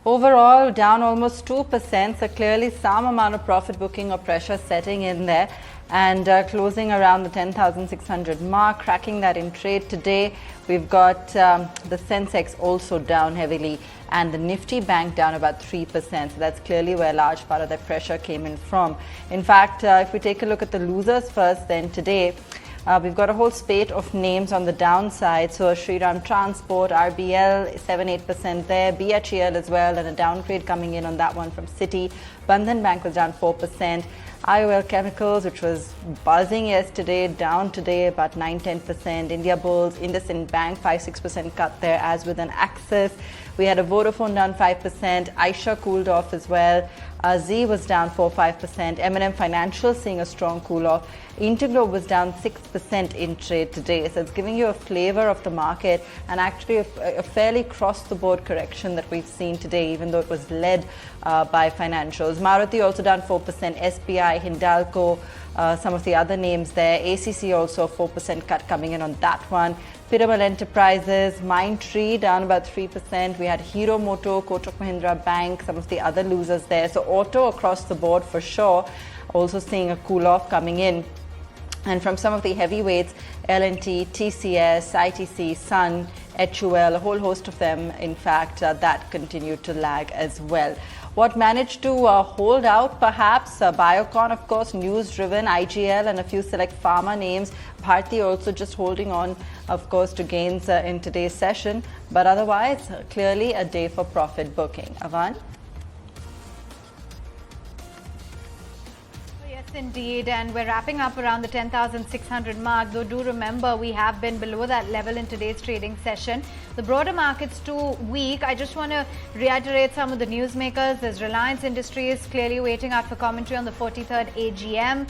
Overall, down almost 2%, so clearly some amount of profit booking or pressure setting in there, and closing around the 10,600 mark, cracking that in trade today. We've got the Sensex also down heavily, and the Nifty bank down about 3%. So that's clearly where a large part of that pressure came in from. In fact, if we take a look at the losers first, then today, we've got a whole spate of names on the downside. So Shriram Transport, RBL, 7-8% there, BHEL as well, and a downgrade coming in on that one from Citi. Bandhan Bank was down 4%. IOL Chemicals, which was buzzing yesterday, down today about 9-10%. India Bulls, IndusInd Bank, 5-6% cut there, as with an Axis. We had a Vodafone down 5%. Aisha cooled off as well. Z was down 4-5%. M&M Financial seeing a strong cool off. Interglobe was down 6% in trade today. So it's giving you a flavor of the market, and actually a fairly cross-the-board correction that we've seen today, even though it was led by financials. Maruti also down 4%. SBI, Hindalco, some of the other names there. ACC also a 4% cut coming in on that one. Piramal Enterprises, Mindtree down about 3%. We had Hero Moto, Kotak Mahindra Bank, some of the other losers there. So auto across the board for sure, also seeing a cool off coming in. And from some of the heavyweights, L&T, TCS, ITC, Sun, HUL, a whole host of them, in fact, that continued to lag as well. What managed to hold out, perhaps, Biocon, of course, news-driven, IGL, and a few select pharma names. Bharti also just holding on, of course, to gains in today's session. But otherwise, clearly a day for profit booking. Avan? Indeed, and we're wrapping up around the 10,600 mark, though do remember we have been below that level in today's trading session. The broader market's too weak. I just want to reiterate some of the newsmakers. There's Reliance Industries clearly waiting out for commentary on the 43rd AGM.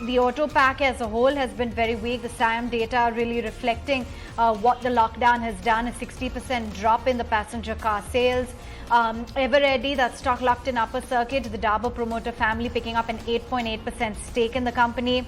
The auto pack as a whole has been very weak. The SIAM data really reflecting what the lockdown has done, a 60% drop in the passenger car sales. Everready, that stock locked in upper circuit, the Dabur promoter family picking up an 8.8% stake in the company.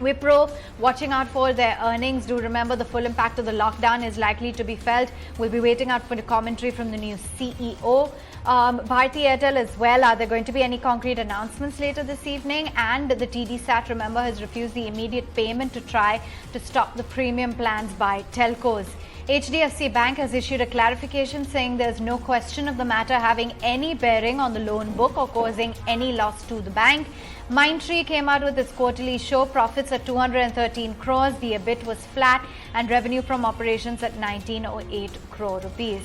Wipro watching out for their earnings. Do remember the full impact of the lockdown is likely to be felt. We'll be waiting out for the commentary from the new CEO. Bharti Airtel as well. Are there going to be any concrete announcements later this evening? And the TDSAT, remember, has refused the immediate payment to try to stop the premium plans by telcos. HDFC Bank has issued a clarification saying there's no question of the matter having any bearing on the loan book or causing any loss to the bank. Mindtree came out with its quarterly show. Profits at 213 crores. The EBIT was flat and revenue from operations at 1908 crore rupees.